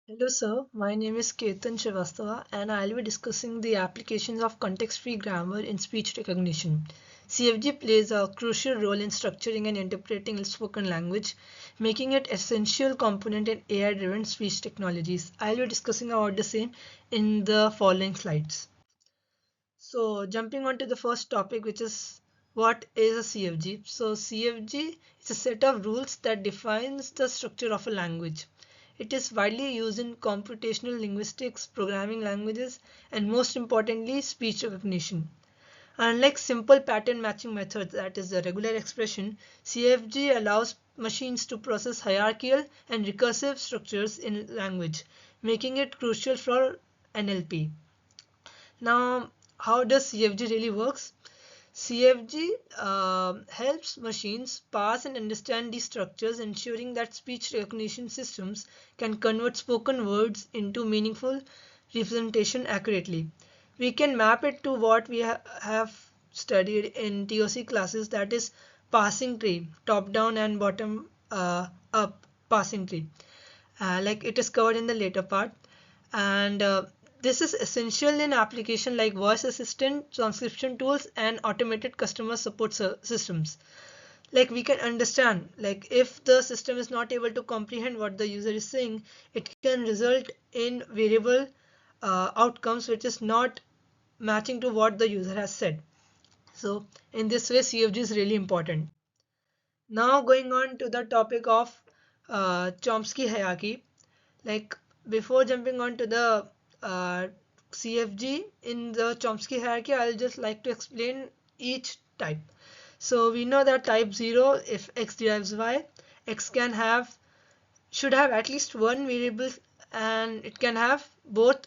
Hello sir, my name is Ketan Srivastava and I'll be discussing the applications of context-free grammar in speech recognition. CFG plays a crucial role in structuring and interpreting spoken language, making it essential component in AI-driven speech technologies. I'll be discussing about the same in the following slides. So jumping on to the first topic, which is what is a CFG? So CFG is a set of rules that defines the structure of a language. It is widely used in computational linguistics, programming languages, and most importantly, speech recognition. Unlike simple pattern matching methods, that is the regular expression, CFG allows machines to process hierarchical and recursive structures in language, making it crucial for NLP. Now, how does CFG really works? CFG helps machines parse and understand these structures, ensuring that speech recognition systems can convert spoken words into meaningful representation accurately. We can map it to what we have studied in TOC classes, that is passing tree, top down and bottom up passing tree, like it is covered in the later part. And this is essential in application like voice assistant, transcription tools, and automated customer support systems. Like we can understand, like if the system is not able to comprehend what the user is saying, it can result in variable outcomes which is not matching to what the user has said. So in this way, CFG is really important. Now going on to the topic of Chomsky hierarchy. Like before jumping on to the CFG in the Chomsky hierarchy, I'll just like to explain each type. So we know that type 0, if x derives y, x can have should have at least one variable, and it can have both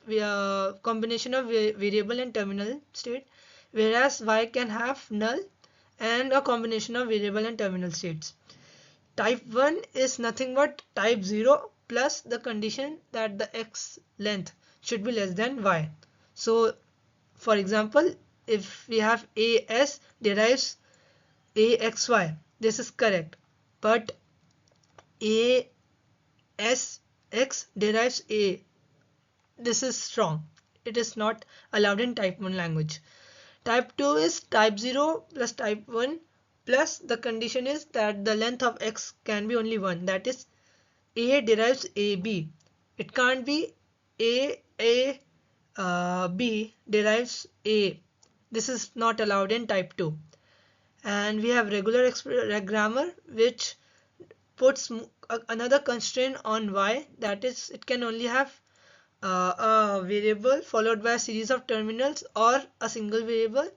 combination of variable and terminal state, whereas y can have null and a combination of variable and terminal states. Type 1 is nothing but type 0 plus the condition that the x length should be less than y. So for example, if we have as derives axy, this is correct, but asx derives a, this is wrong. It is not allowed in type 1 language. Type 2 is type 0 plus type 1 plus the condition is that the length of x can be only 1, that is a derives ab. It can't be b derives a. This is not allowed in type 2. And we have regular grammar, which puts another constraint on y, that is it can only have a variable followed by a series of terminals or a single variable,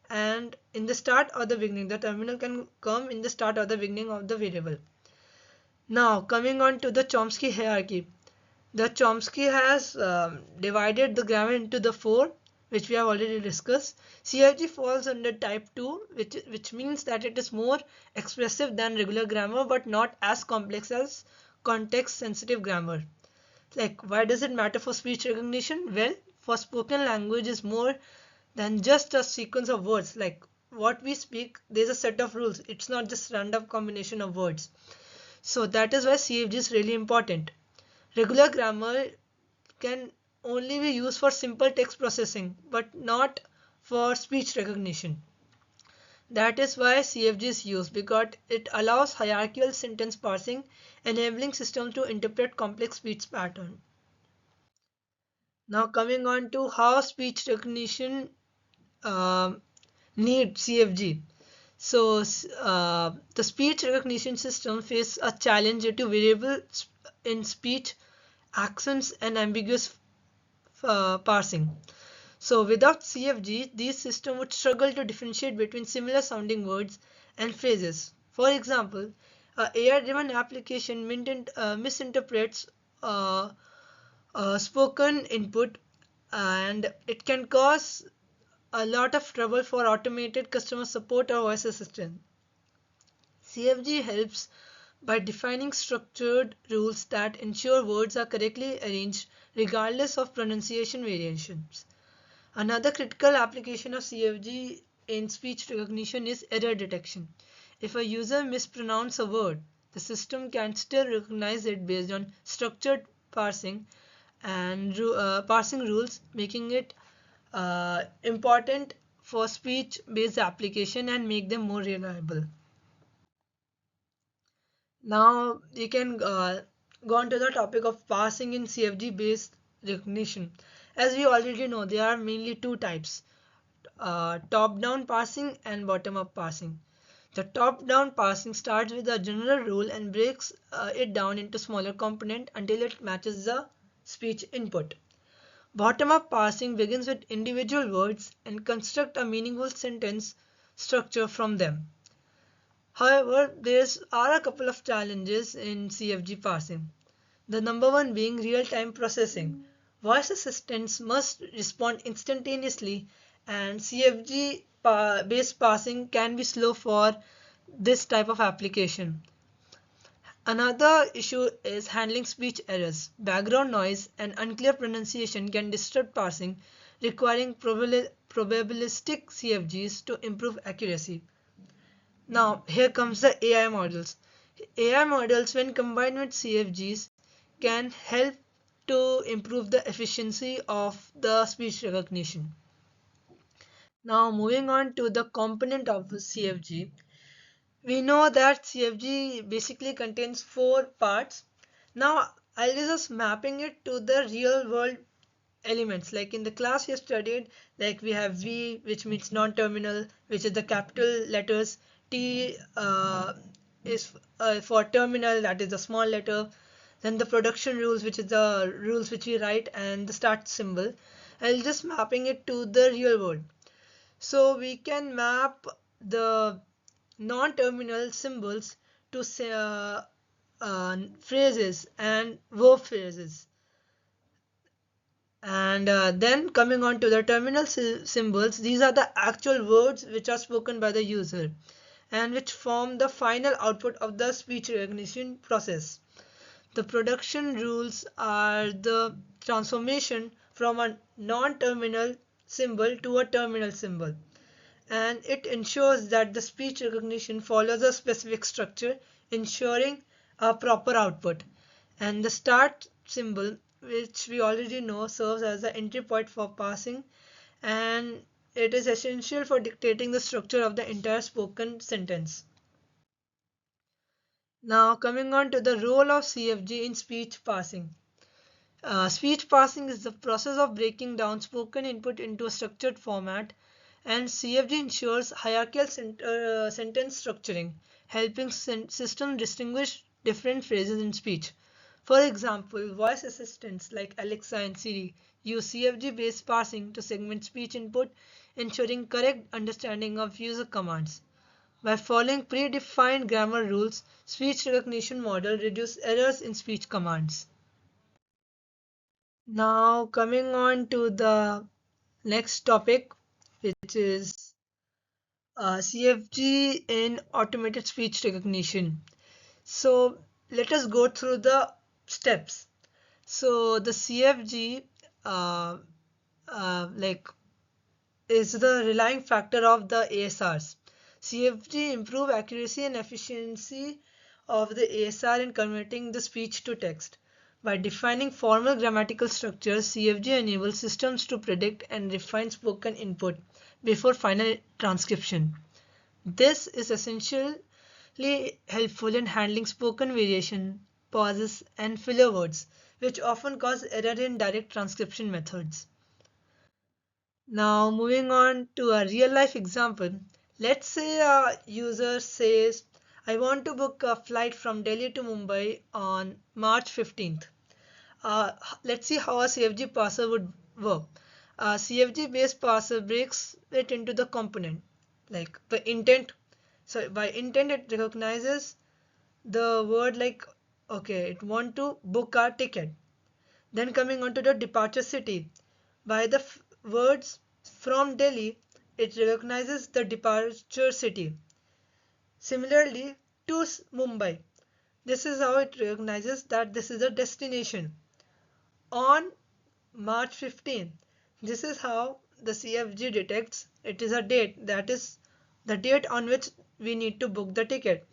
and in the start or the beginning the terminal can come in the start or the beginning of the variable. Now coming on to the Chomsky hierarchy. The Chomsky has divided the grammar into the four, which we have already discussed. CFG falls under type 2, which means that it is more expressive than regular grammar but not as complex as context sensitive grammar. Like, why does it matter for speech recognition? Well, for spoken language is more than just a sequence of words. Like what we speak, there's a set of rules. It's not just random combination of words. So that is why CFG is really important. Regular grammar can only be used for simple text processing, but not for speech recognition. That is why CFG is used, because it allows hierarchical sentence parsing, enabling systems to interpret complex speech patterns. Now coming on to how speech recognition uh, needs CFG. So the speech recognition system faces a challenge due to variables in speech, accents, and ambiguous parsing. So without CFG, these systems would struggle to differentiate between similar sounding words and phrases. For example, a AI-driven application misinterprets uh, spoken input, and it can cause a lot of trouble for automated customer support or voice assistant. CFG helps by defining structured rules that ensure words are correctly arranged regardless of pronunciation variations. Another critical application of CFG in speech recognition is error detection. If a user mispronounces a word, the system can still recognize it based on structured parsing and parsing rules, making it important for speech-based application and make them more reliable. Now you can go on to the topic of parsing in CFG-based recognition. As we already know, there are mainly two types: top-down parsing and bottom-up parsing. The top-down parsing starts with a general rule and breaks it down into smaller components until it matches the speech input. Bottom-up parsing begins with individual words and constructs a meaningful sentence structure from them. However, there are a couple of challenges in CFG parsing. The number one being real-time processing. Voice assistants must respond instantaneously, and CFG based parsing can be slow for this type of application. Another issue is handling speech errors. Background noise and unclear pronunciation can disrupt parsing, requiring probabilistic CFGs to improve accuracy. Now, here comes the AI models. AI models, when combined with CFGs, can help to improve the efficiency of the speech recognition. Now, moving on to the component of CFG, we know that CFG basically contains four parts. Now, I'll be just mapping it to the real world elements. Like in the class we studied, like we have V, which means non-terminal, which is the capital letters. T is for terminal, that is the small letter. Then the production rules, which is the rules which we write, and the start symbol. I'll just mapping it to the real world. So we can map the non-terminal symbols to say, phrases and verb phrases. And then coming on to the terminal symbols, these are the actual words which are spoken by the user and which form the final output of the speech recognition process. The production rules are the transformation from a non-terminal symbol to a terminal symbol, and it ensures that the speech recognition follows a specific structure, ensuring a proper output. And the start symbol, which we already know, serves as the entry point for parsing, and it is essential for dictating the structure of the entire spoken sentence. Now coming on to the role of CFG in speech parsing. Speech parsing is the process of breaking down spoken input into a structured format, and CFG ensures hierarchical sentence structuring, helping systems distinguish different phrases in speech. For example, voice assistants like Alexa and Siri use CFG-based parsing to segment speech input, ensuring correct understanding of user commands. By following predefined grammar rules, speech recognition model reduce errors in speech commands. Now coming on to the next topic, which is CFG in automated speech recognition. So let us go through the steps. So the CFG like is the relying factor of the ASRs. CFG improve accuracy and efficiency of the ASR in converting the speech to text. By defining formal grammatical structures, CFG enables systems to predict and refine spoken input before final transcription. This is essentially helpful in handling spoken variation, pauses, and filler words, which often cause error in direct transcription methods. Now moving on to a real life example. Let's say a user says, I want to book a flight from Delhi to Mumbai on March 15th. Let's see how a CFG parser would work. A CFG based parser breaks it into the component, like the intent. So by intent it recognizes the word like, okay, it want to book a ticket. Then coming on to the departure city. By the words from Delhi, it recognizes the departure city. Similarly, to Mumbai, this is how it recognizes that this is a destination. On March 15, this is how the CFG detects it is a date, that is the date on which we need to book the ticket.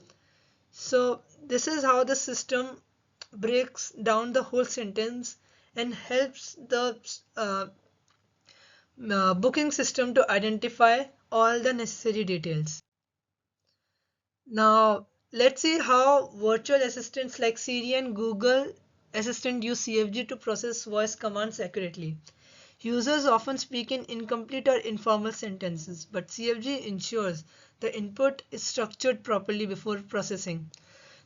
So this is how the system breaks down the whole sentence and helps the booking system to identify all the necessary details. Now, let's see how virtual assistants like Siri and Google Assistant use CFG to process voice commands accurately. Users often speak in incomplete or informal sentences, but CFG ensures the input is structured properly before processing.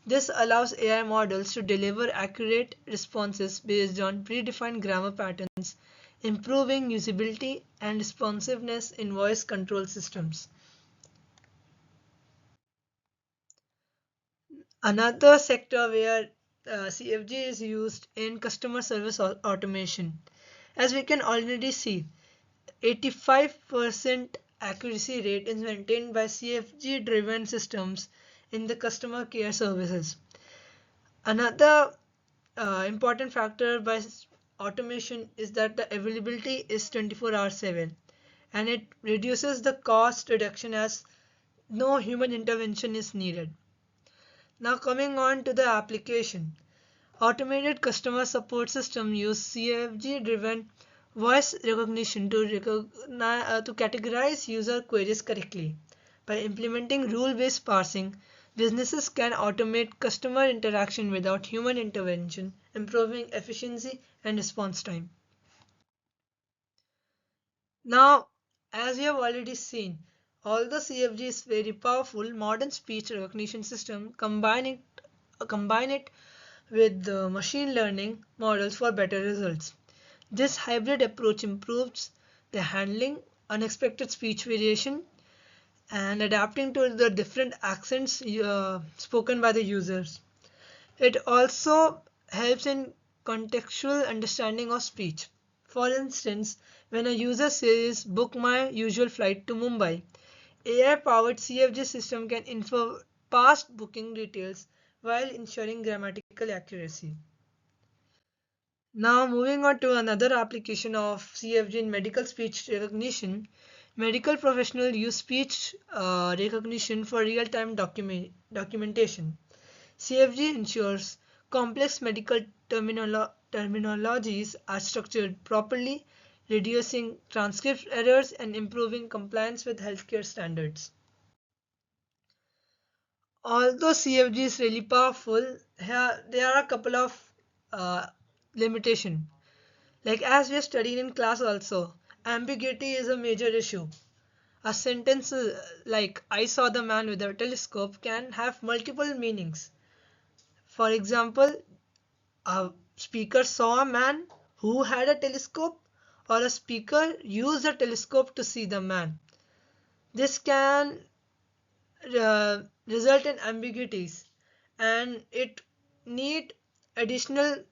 This allows AI models to deliver accurate responses based on predefined grammar patterns, improving usability and responsiveness in voice control systems. Another sector where CFG is used in customer service automation. As we can already see, 85% accuracy rate is maintained by CFG driven systems in the customer care services. Another important factor by automation is that the availability is 24 hours 7, and it reduces the cost reduction as no human intervention is needed. Now coming on to the application. Automated customer support system use CFG driven voice recognition to categorize user queries correctly. By implementing rule-based parsing, businesses can automate customer interaction without human intervention, improving efficiency and response time. Now, as we have already seen, although CFG is very powerful, modern speech recognition system combine it with the machine learning models for better results. This hybrid approach improves the handling unexpected speech variation and adapting to the different accents spoken by the users. It also helps in contextual understanding of speech. For instance, when a user says book my usual flight to Mumbai, AI powered CFG system can infer past booking details while ensuring grammatical accuracy. Now moving on to another application of CFG in medical speech recognition. Medical professionals use speech recognition for real-time documentation. CFG ensures complex medical terminologies are structured properly, reducing transcript errors and improving compliance with healthcare standards. Although CFG is really powerful, here there are a couple of uh, limitations. Like as we studied in class also, ambiguity is a major issue. A sentence like I saw the man with a telescope can have multiple meanings. For example, a speaker saw a man who had a telescope, or a speaker used a telescope to see the man. This can result in ambiguities, and it need additional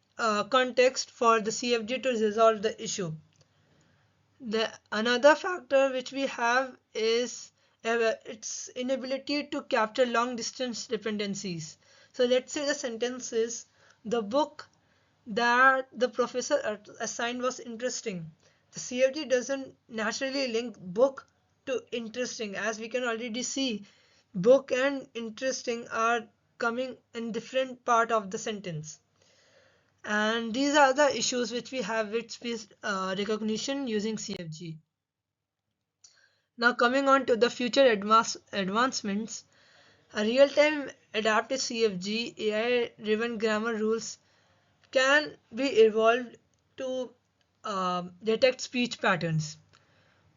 context for the CFG to resolve the issue. The another factor which we have is its inability to capture long distance dependencies. So let's say the sentence is the book that the professor assigned was interesting. The CFG doesn't naturally link book to interesting, as we can already see book and interesting are coming in different part of the sentence. And these are the issues which we have with speech recognition using CFG. Now coming on to the future advancements, a real-time adaptive CFG AI-driven grammar rules can be evolved to detect speech patterns.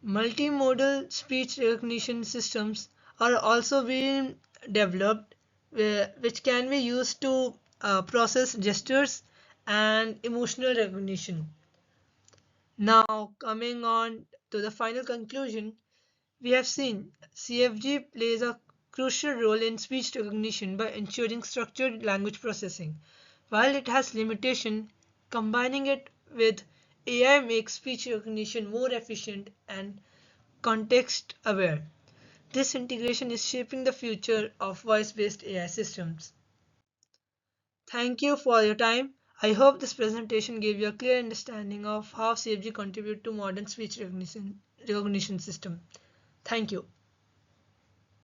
Multimodal speech recognition systems are also being developed, which can be used to process gestures and emotional recognition. Now, coming on to the final conclusion, we have seen CFG plays a crucial role in speech recognition by ensuring structured language processing. While it has limitation, combining it with AI makes speech recognition more efficient and context aware. This integration is shaping the future of voice-based AI systems. Thank you for your time. I hope this presentation gave you a clear understanding of how CFG contribute to modern speech recognition system. Thank you.